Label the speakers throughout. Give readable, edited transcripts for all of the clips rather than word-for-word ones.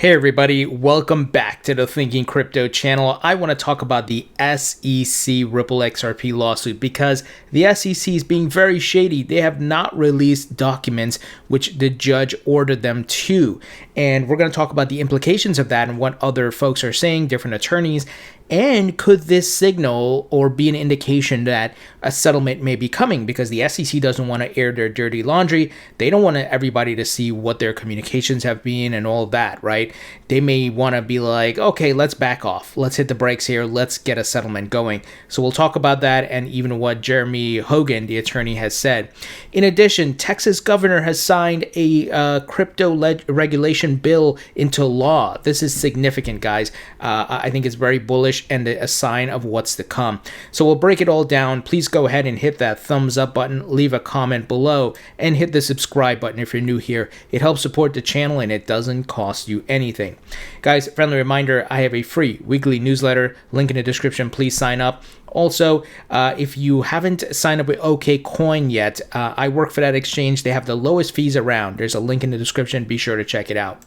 Speaker 1: Hey everybody, welcome back to the Thinking Crypto channel. I want to talk about the SEC Ripple XRP lawsuit because the SEC is being very shady. They have not released documents which the judge ordered them to. And we're going to talk about the implications of that and what other folks are saying, different attorneys. And could this signal or be an indication that a settlement may be coming because the SEC doesn't want to air their dirty laundry. They don't want everybody to see what their communications have been and all of that, right? They may want to be like, okay, let's back off. Let's hit the brakes here. Let's get a settlement going. So we'll talk about that and even what Jeremy Hogan, the attorney, has said. In addition, Texas governor has signed a crypto regulation bill into law. This is significant, guys. I think it's very bullish and a sign of what's to come. So we'll break it all down. Please go ahead and hit that thumbs up button, leave a comment below, and hit the subscribe button if you're new here. It helps support the channel and it doesn't cost you anything. Guys, friendly reminder, I have a free weekly newsletter, link in the description. Please sign up. Also, if you haven't signed up with OKCoin yet, I work for that exchange. They have the lowest fees around. There's a link in the description. Be sure to check it out.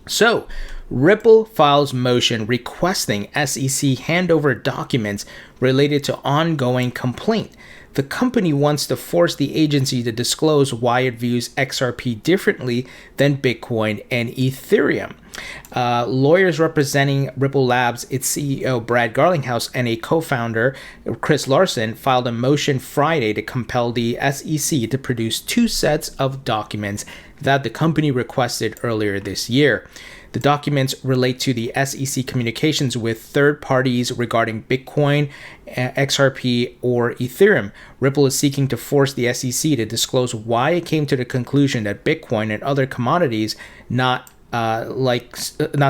Speaker 1: So, Ripple files motion requesting SEC handover documents related to ongoing complaint. The company wants to force the agency to disclose why it views XRP differently than Bitcoin and Ethereum. Lawyers representing Ripple Labs, its CEO Brad Garlinghouse, and a co-founder Chris Larson filed a motion Friday to compel the SEC to produce two sets of documents that the company requested earlier this year. The documents relate to the SEC communications with third parties regarding Bitcoin, XRP, or Ethereum. Ripple is seeking to force the SEC to disclose why it came to the conclusion that Bitcoin and other commodities, not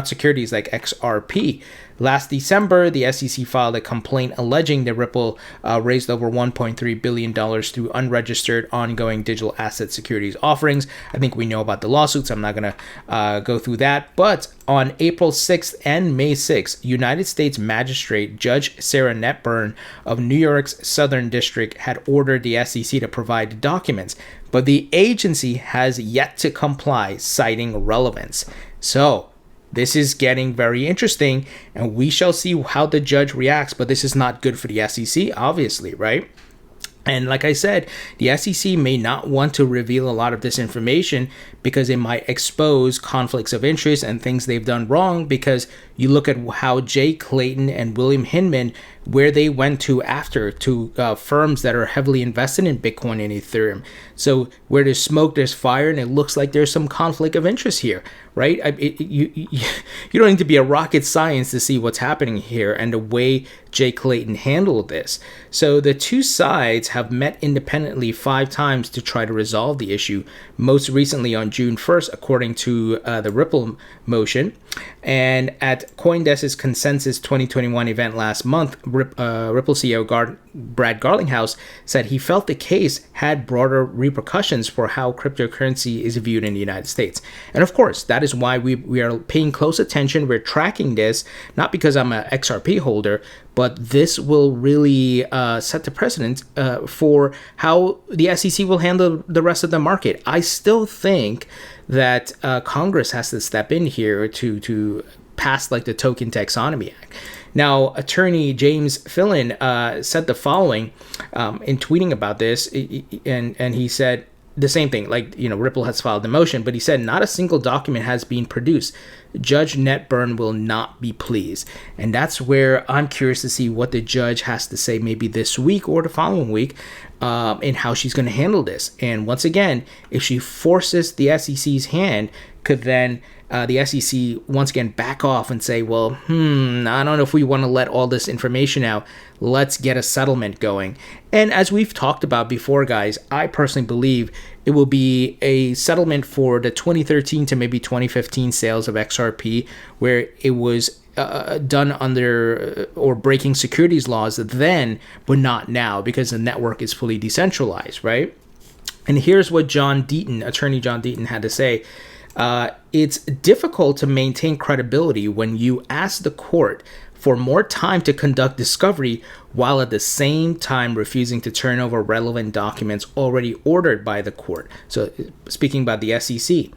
Speaker 1: securities like XRP. Last December, the SEC filed a complaint alleging that Ripple raised over $1.3 billion through unregistered ongoing digital asset securities offerings. I think we know about the lawsuits. I'm not going to go through that. But on April 6th and May 6th, United States Magistrate Judge Netburn of New York's Southern District had ordered the SEC to provide documents, but the agency has yet to comply, citing relevance. So, this is getting very interesting, and we shall see how the judge reacts, but this is not good for the SEC, obviously, right? And like I said, the SEC may not want to reveal a lot of this information because it might expose conflicts of interest and things they've done wrong, because you look at how Jay Clayton and William Hinman, where they went to after to firms that are heavily invested in Bitcoin and Ethereum. So where there's smoke, there's fire, and it looks like there's some conflict of interest here, right? You don't need to be a rocket science to see what's happening here and the way Jay Clayton handled this. So the two sides have met independently 5 times to try to resolve the issue, most recently on June 1st, according to the Ripple motion. And at CoinDesk's Consensus 2021 event last month, Ripple CEO Brad Garlinghouse said he felt the case had broader repercussions for how cryptocurrency is viewed in the United States. And of course, that is why we are paying close attention. We're tracking this, not because I'm an XRP holder, but this will really set the precedent for how the SEC will handle the rest of the market. I still think that Congress has to step in here to pass like the Token Taxonomy Act. Now, attorney James Fillon said the following in tweeting about this, and he said the same thing, like, Ripple has filed the motion, but he said not a single document has been produced. Judge Netburn will not be pleased. And that's where I'm curious to see what the judge has to say maybe this week or the following week and how she's going to handle this. And once again, if she forces the SEC's hand, could then the SEC once again back off and say, well, I don't know if we want to let all this information out. Let's get a settlement going. And as we've talked about before, guys, I personally believe it will be a settlement for the 2013 to maybe 2015 sales of XRP, where it was done under or breaking securities laws then, but not now, because the network is fully decentralized, right? And here's what Attorney John Deaton had to say. It's difficult to maintain credibility when you ask the court for more time to conduct discovery while at the same time refusing to turn over relevant documents already ordered by the court. So speaking about the SEC,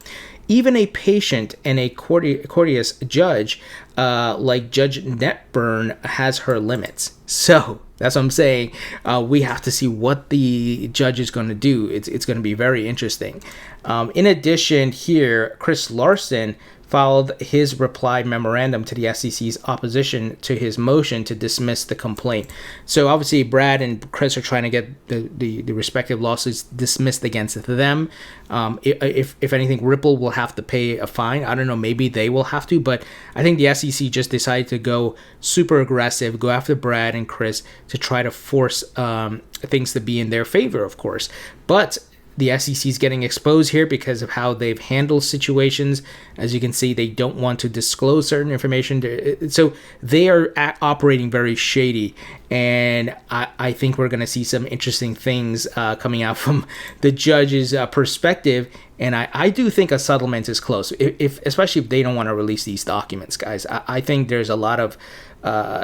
Speaker 1: even a patient and a courteous judge like Judge Netburn has her limits. So that's what I'm saying. We have to see what the judge is going to do. It's going to be very interesting. In addition, here, Chris Larson filed his reply memorandum to the SEC's opposition to his motion to dismiss the complaint. So obviously Brad and Chris are trying to get the respective lawsuits dismissed against them. If anything, Ripple will have to pay a fine. I don't know, maybe they will have to, but I think the SEC just decided to go super aggressive, go after Brad and Chris to try to force things to be in their favor, of course. But the SEC is getting exposed here because of how they've handled situations. As you can see, they don't want to disclose certain information. So they are operating very shady. And I think we're going to see some interesting things coming out from the judge's perspective. And I do think a settlement is close, especially if they don't want to release these documents, guys. I think there's a lot of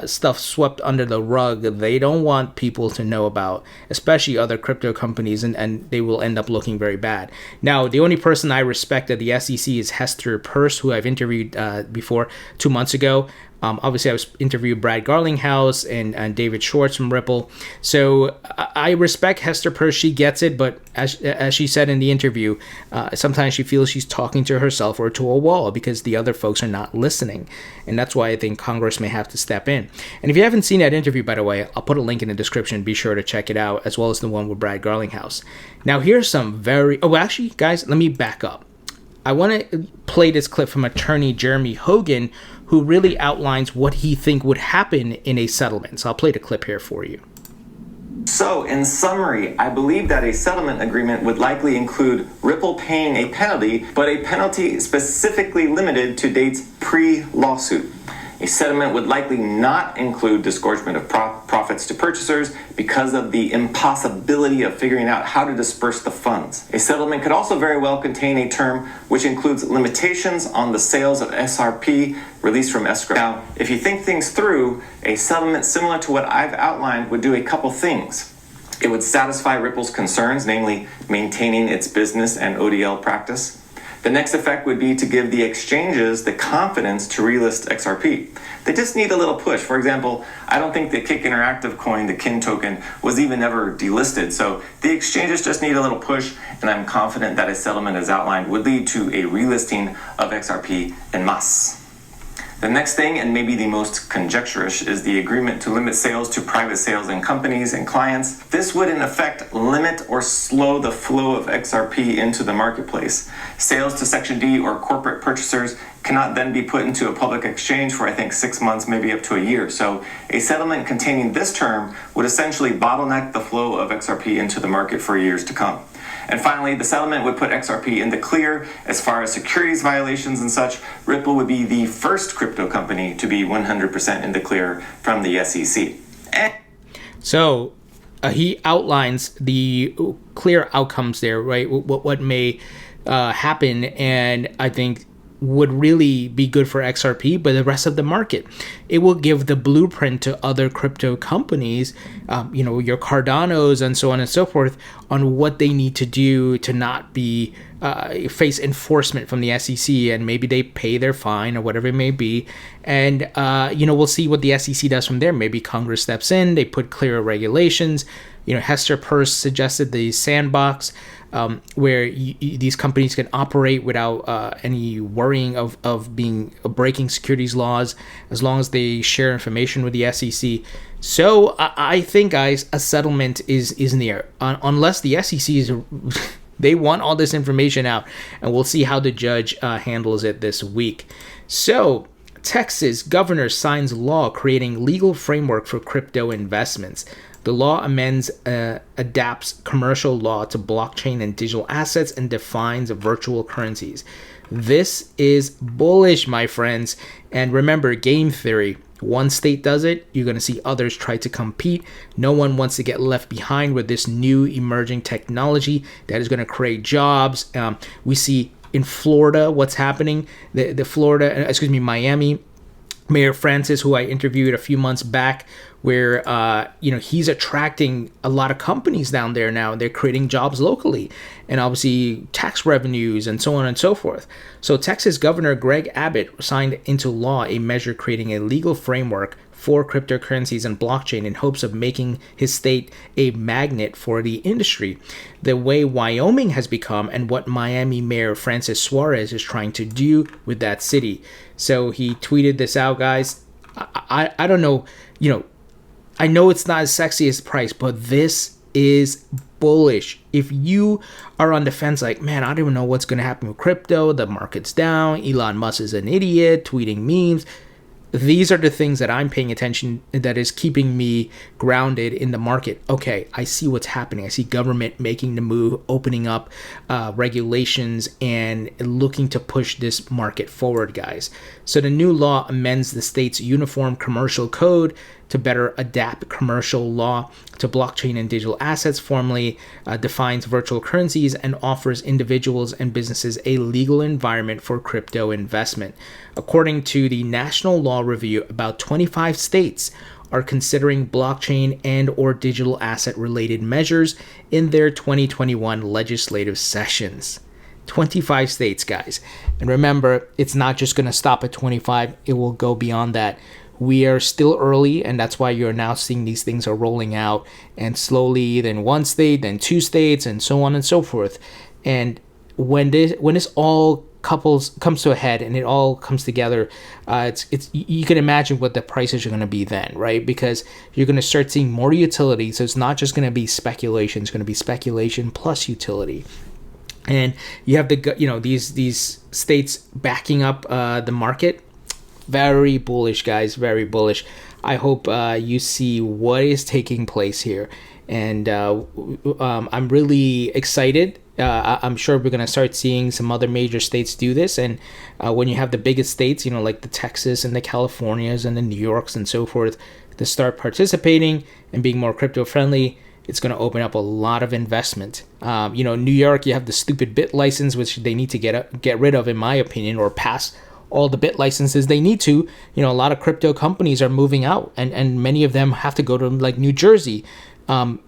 Speaker 1: stuff swept under the rug they don't want people to know about, especially other crypto companies, and they will end up looking very bad. Now, the only person I respect at the SEC is Hester Peirce, who I've interviewed before 2 months ago. Obviously, I was interviewed Brad Garlinghouse and David Schwartz from Ripple. So I respect Hester Peirce. She gets it, but as she said in the interview, sometimes she feels she's talking to herself or to a wall because the other folks are not listening. And that's why I think Congress may have to step in. And if you haven't seen that interview, by the way, I'll put a link in the description. Be sure to check it out, as well as the one with Brad Garlinghouse. Now, here's some actually, guys, let me back up. I want to play this clip from attorney Jeremy Hogan, who really outlines what he think would happen in a settlement. So I'll play the clip here for you.
Speaker 2: So, in summary, I believe that a settlement agreement would likely include Ripple paying a penalty, but a penalty specifically limited to dates pre-lawsuit. A settlement would likely not include disgorgement of profits to purchasers because of the impossibility of figuring out how to disperse the funds. A settlement could also very well contain a term which includes limitations on the sales of SRP released from escrow. Now, if you think things through, a settlement similar to what I've outlined would do a couple things. It would satisfy Ripple's concerns, namely maintaining its business and ODL practice. The next effect would be to give the exchanges the confidence to relist XRP. They just need a little push. For example, I don't think the Kick Interactive coin, the KIN token, was even ever delisted. So the exchanges just need a little push, and I'm confident that a settlement as outlined would lead to a relisting of XRP en masse. The next thing, and maybe the most conjecturous, is the agreement to limit sales to private sales and companies and clients. This would in effect limit or slow the flow of XRP into the marketplace. Sales to Section D or corporate purchasers cannot then be put into a public exchange for, I think, 6 months, maybe up to a year. So a settlement containing this term would essentially bottleneck the flow of XRP into the market for years to come. And finally, the settlement would put XRP in the clear as far as securities violations and such. Ripple would be the first crypto company to be 100% in the clear from the SEC.
Speaker 1: So he outlines the clear outcomes there, right? What may happen, and I think would really be good for XRP, but the rest of the market. It will give the blueprint to other crypto companies, your Cardanos and so on and so forth, on what they need to do to not be face enforcement from the SEC, and maybe they pay their fine or whatever it may be. And, we'll see what the SEC does from there. Maybe Congress steps in, they put clearer regulations. Hester Peirce suggested the sandbox, where these companies can operate without any worrying of breaking securities laws, as long as they share information with the SEC. So I think, guys, a settlement is near, unless the SEC is they want all this information out, and we'll see how the judge handles it this week. So Texas governor signs law creating legal framework for crypto investments. The law adapts commercial law to blockchain and digital assets and defines virtual currencies. This is bullish, my friends. And remember, game theory. One state does it, you're going to see others try to compete. No one wants to get left behind with this new emerging technology that is going to create jobs. We see in Florida what's happening. Miami. Mayor Francis, who I interviewed a few months back, where he's attracting a lot of companies down there now, and they're creating jobs locally, and obviously tax revenues and so on and so forth. So Texas Governor Greg Abbott signed into law a measure creating a legal framework for cryptocurrencies and blockchain in hopes of making his state a magnet for the industry, the way Wyoming has become and what Miami Mayor Francis Suarez is trying to do with that city. So he tweeted this out, guys. I don't know, I know it's not as sexy as price, but this is bullish. If you are on the fence like, man, I don't even know what's going to happen with crypto, the market's down, Elon Musk is an idiot, tweeting memes, these are the things that I'm paying attention, that is keeping me grounded in the market. Okay, I see what's happening. I see government making the move, opening up regulations and looking to push this market forward, guys. So the new law amends the state's Uniform Commercial Code to better adapt commercial law to blockchain and digital assets, formally defines virtual currencies, and offers individuals and businesses a legal environment for crypto investment. According to the National Law Review, about 25 states are considering blockchain and or digital asset related measures in their 2021 legislative sessions. 25 states, guys. And remember, it's not just going to stop at 25. It will go beyond that. We are still early, and that's why you're now seeing these things are rolling out, and slowly, then one state, then two states, and so on and so forth. And when this all comes to a head and it all comes together, it's you can imagine what the prices are going to be then, right? Because you're going to start seeing more utility. So it's not just going to be speculation; it's going to be speculation plus utility. And you have these states backing up the market. Very bullish, guys, very bullish. I hope you see what is taking place here. And I'm really excited. I'm sure we're going to start seeing some other major states do this. And when you have the biggest states, like the Texas and the Californias and the New Yorks and so forth, to start participating and being more crypto friendly, it's going to open up a lot of investment. New York, you have the stupid bit license, which they need to get rid of, in my opinion, or pass all the bit licenses they need to. A lot of crypto companies are moving out, and many of them have to go to like New Jersey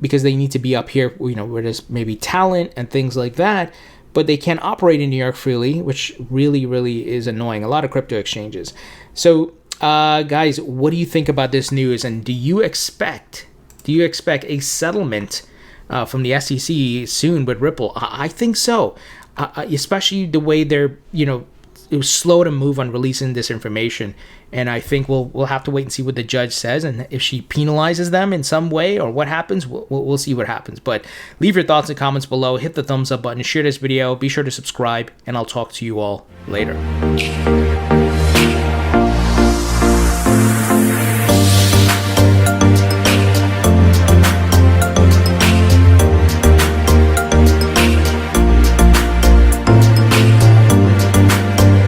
Speaker 1: because they need to be up here, where there's maybe talent and things like that, but they can't operate in New York freely, which really, really is annoying. A lot of crypto exchanges. So, guys, what do you think about this news? And do you expect a settlement from the SEC soon with Ripple? I think so, especially the way they're, it was slow to move on releasing this information, and I think we'll have to wait and see what the judge says, and if she penalizes them in some way or what happens, we'll see what happens. But leave your thoughts and comments below, hit the thumbs up button, share this video, be sure to subscribe, and I'll talk to you all later.